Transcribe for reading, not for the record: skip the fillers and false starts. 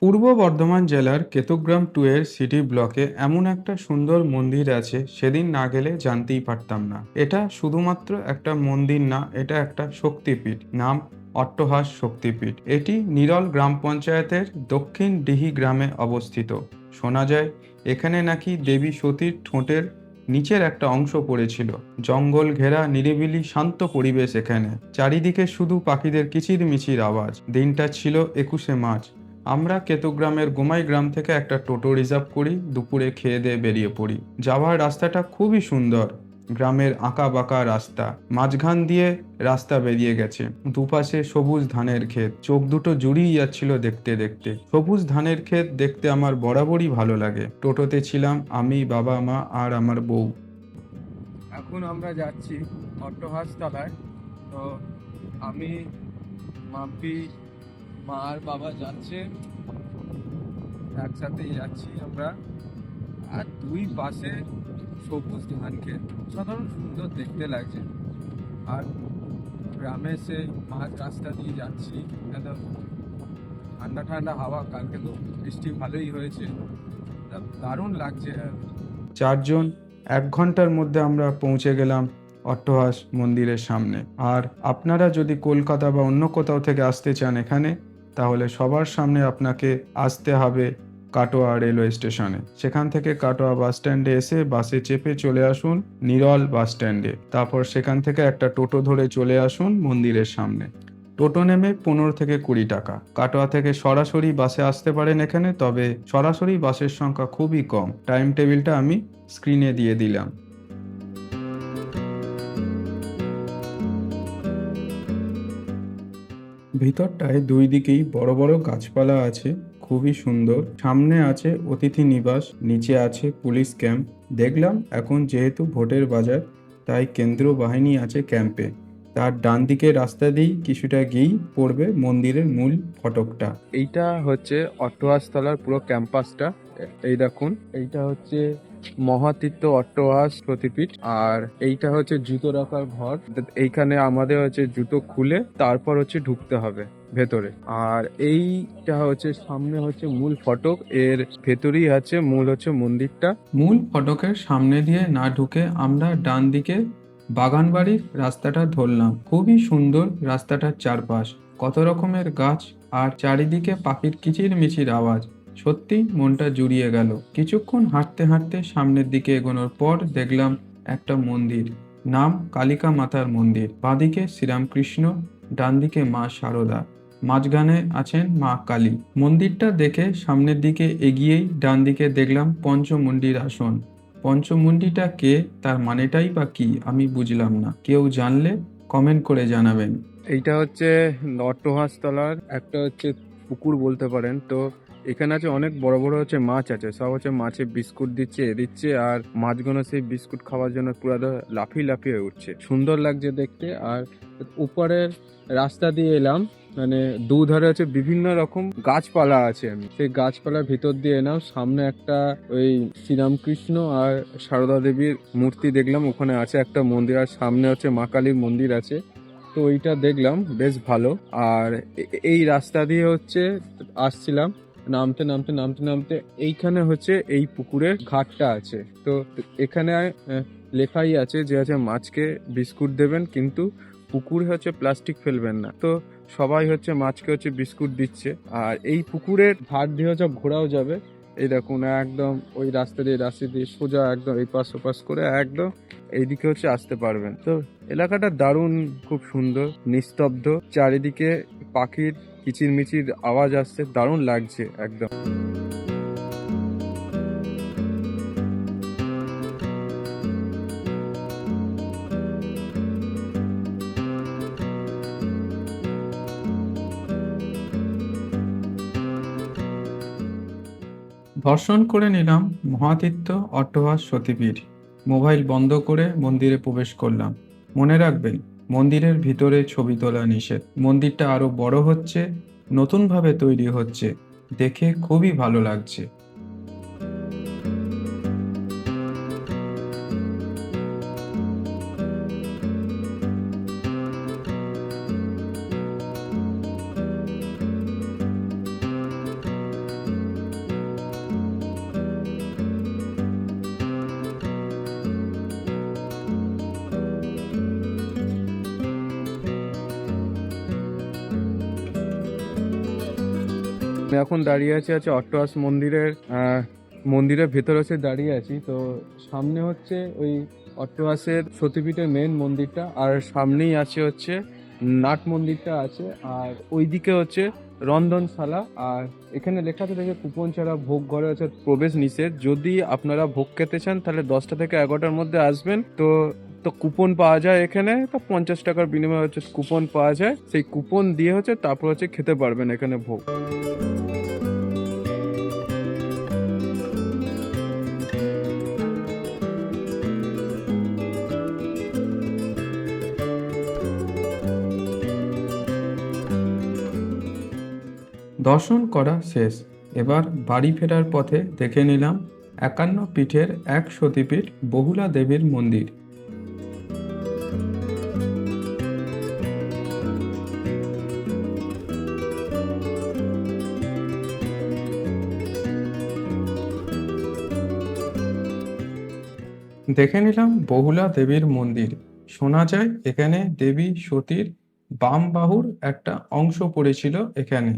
পূর্ব বর্ধমান জেলার কেতুগ্রাম 2 এর সিটি ব্লকে এমন একটা সুন্দর মন্দির আছে, সেদিন না গেলে জানতেই পারতাম না। এটা শুধুমাত্র একটা মন্দির না, এটা একটা শক্তিপীঠ। নাম অট্টহাস শক্তিপীঠ। এটি নিরল গ্রাম পঞ্চায়েতের দক্ষিণ ডিহি গ্রামে অবস্থিত। শোনা যায় এখানে নাকি দেবী সতীর ঠোঁটের নিচের একটা অংশ পড়েছিল। জঙ্গল ঘেরা নিরিবিলি শান্ত পরিবেশ এখানে। চারিদিকে শুধু পাখিদের কিচিরমিচির আওয়াজ। দিনটা ছিল 21শে মার্চ। আমরা কেতুগ্রামের গোমাই গ্রাম থেকে একটা টোটো রিজার্ভ করি, দুপুরে খেয়ে দিয়ে বেরিয়ে পড়ি। যাওয়ার রাস্তাটা খুবই সুন্দর। গ্রামের আঁকা বাঁকা রাস্তা, মাঝখান দিয়ে রাস্তা বেরিয়ে গেছে। দুপাশে সবুজ ধানের ক্ষেত, চোখ দুটো জুড়িয়ে যাচ্ছিল দেখতে দেখতে। সবুজ ধানের ক্ষেত দেখতে আমার বরাবরই ভালো লাগে। টোটোতে ছিলাম আমি, বাবা, মা আর আমার বউ। এখন আমরা যাচ্ছি অট্টহাস তলায়। তো আমি, মাম্পি, মা আর বাবা যাচ্ছে, একসাথেই যাচ্ছি আমরা। আর দুই পাশে সবুজ ধান ক্ষেত, সাধারণ সুন্দর দেখতে লাগছে। আর গ্রামে সে মাঝ রাস্তা দিয়ে যাচ্ছি, একদম ঠান্ডা ঠান্ডা হাওয়া। কালকে তো বৃষ্টি ভালোই হয়েছে, দারুণ লাগছে। চারজন 1 ঘন্টার মধ্যে আমরা পৌঁছে গেলাম অট্টহাস মন্দিরের সামনে। আর আপনারা যদি কলকাতা বা অন্য কোথাও থেকে আসতে চান এখানে, তাহলে সবার সামনে আপনাকে আসতে হবে কাটোয়া রেলওয়ে স্টেশনে। সেখান থেকে কাটোয়া বাস স্ট্যান্ডে এসে বাসে চেপে চলে আসুন নিরল বাস স্ট্যান্ডে। তারপর সেখান থেকে একটা টোটো ধরে চলে আসুন মন্দিরের সামনে। টোটো নেমে 15 থেকে 20 টাকা। কাটোয়া থেকে সরাসরি বাসে আসতে পারেন এখানে, তবে সরাসরি বাসের সংখ্যা খুবই কম। টাইম টেবিলটা আমি স্ক্রিনে দিয়ে দিলাম। ভিতরটায় দুই দিকেই বড় বড় গাছপালা আছে, খুবই সুন্দর। সামনে আছে অতিথি নিবাস, নিচে আছে পুলিশ ক্যাম্প। দেখলাম এখন যেহেতু ভোটের বাজার, তাই কেন্দ্রীয় বাহিনী আছে ক্যাম্পে। তার ডান দিকে রাস্তা দিয়েই কিছুটা গিয়েই পড়বে মন্দিরের মূল ফটকটা। এইটা হচ্ছে অট্টহাস তলার পুরো ক্যাম্পাসটা। এই দেখুন, এইটা হচ্ছে মহাতীর্থ অট্টহাস সতীপীঠ। আর এইটা হচ্ছে জুতো রাখার ঘর। এইখানে আমাদের হচ্ছে জুতো খুলে তারপর হচ্ছে ঢুকতে হবে ভেতরে। আর এইটা হচ্ছে সামনে হচ্ছে মূল ফটক, এর ভেতরেই আছে মূল হচ্ছে মন্দিরটা। মূল ফটকের সামনে দিয়ে না ঢুকে আমরা ডান দিকে বাগানবাড়ির রাস্তাটা ধরলাম। খুবই সুন্দর রাস্তাটার চারপাশ, কত রকমের গাছ আর চারিদিকে পাখির কিচিরমিচির আওয়াজ। সত্যি মনটা জুড়িয়ে গেল। কিছুক্ষণ হাঁটতে হাঁটতে সামনের দিকে এগোনোর পর দেখলাম একটা মন্দির। নাম কালিকা মাতার মন্দির। বাঁদিকে শ্রীরামকৃষ্ণ, ডান দিকে মা শারদা, মাঝখানে আছেন মা কালী। মন্দিরটা দেখে সামনের দিকে এগিয়েই ডান দিকে দেখলাম পঞ্চমুণ্ডির আসন। পঞ্চমুণ্ডিটা কে, তার মানেটাই বা কি আমি বুঝলাম না। কেউ জানলে কমেন্ট করে জানাবেন। এইটা হচ্ছে অট্টহাস তলার একটা হচ্ছে পুকুর বলতে পারেন। তো এখানে আছে অনেক বড় বড় হচ্ছে মাছ আছে, সব হচ্ছে মাছে বিস্কুট দিচ্ছে দিচ্ছে। আর মাছগুলো সেই বিস্কুট খাওয়ার জন্য পুরো লাফিয়ে লাফিয়ে উঠছে, সুন্দর লাগছে দেখতে। আর উপরের রাস্তা দিয়ে এলাম, মানে দুধারে হচ্ছে বিভিন্ন রকম গাছপালা আছে। আমি সেই গাছপালার ভিতর দিয়ে এলাম, সামনে একটা ওই শ্রীরামকৃষ্ণ আর সারদা দেবীর মূর্তি দেখলাম, ওখানে আছে একটা মন্দির। আর সামনে হচ্ছে মা কালীর মন্দির আছে। তো এইটা দেখলাম বেশ ভালো। আর এই রাস্তা দিয়ে হচ্ছে আসছিলাম, নামতে নামতে নামতে নামতে এইখানে হচ্ছে এই পুকুরের ঘাটটা আছে। তো এখানে লেখাই আছে যে আছে মাছকে বিস্কুট দেবেন, কিন্তু পুকুরে হচ্ছে প্লাস্টিক ফেলবেন না। তো সবাই হচ্ছে মাছকে হচ্ছে বিস্কুট দিচ্ছে। আর এই পুকুরের ধার দিয়ে হচ্ছে ঘোরাও যাবে। এই দেখুন, একদম ওই রাস্তা দিয়ে সোজা একদম এই পাশ ওপাশ করে একদম এইদিকে হচ্ছে আসতে পারবেন। তো এলাকাটা দারুণ, খুব সুন্দর, নিস্তব্ধ, চারিদিকে পাখির কিচিরমিচির আওয়াজ আসছে, দারুণ লাগছে একদম। দর্শন করে নিলাম মহাতীর্থ অট্টহাস সতীপীঠ। মোবাইল বন্ধ করে মন্দিরে প্রবেশ করলাম। মনে রাখবেন, মন্দিরের ভিতরে ছবি তোলা নিষেধ। মন্দিরটা আরো বড় হচ্ছে, নতুনভাবে তৈরি হচ্ছে, দেখে খুবই ভালো লাগছে। আমি এখন দাঁড়িয়ে আছি অট্টহাস মন্দিরের ভেতরে এসে দাঁড়িয়ে আছি। তো সামনে হচ্ছে ওই অট্টহাসের সতীপীঠের মেন মন্দিরটা, আর সামনেই হচ্ছে নাট মন্দিরটা আছে, আর ওইদিকে হচ্ছে রন্ধনশালা। আর এখানে লেখা আছে দেখে কুপন ছাড়া ভোগ ঘরে হচ্ছে প্রবেশ নিষেধ। যদি আপনারা ভোগ খেতে চান তাহলে 10টা থেকে 11টার মধ্যে আসবেন। তো তো কুপন পাওয়া যায় এখানে, তো 50 টাকার বিনিময়ে হচ্ছে কুপন পাওয়া যায়, সেই কুপন দিয়ে হচ্ছে তারপর হচ্ছে খেতে পারবেন এখানে ভোগ। দর্শন করা শেষ। এবার বাড়ি ফেরার পথে দেখে নিলাম 51 পীঠের এক সতীপীঠ বহুলা দেবীর মন্দির। দেখে নিলাম বহুলা দেবীর মন্দির। শোনা যায় এখানে দেবী সতীর বাম বাহুর একটা অংশ পড়েছিল এখানে।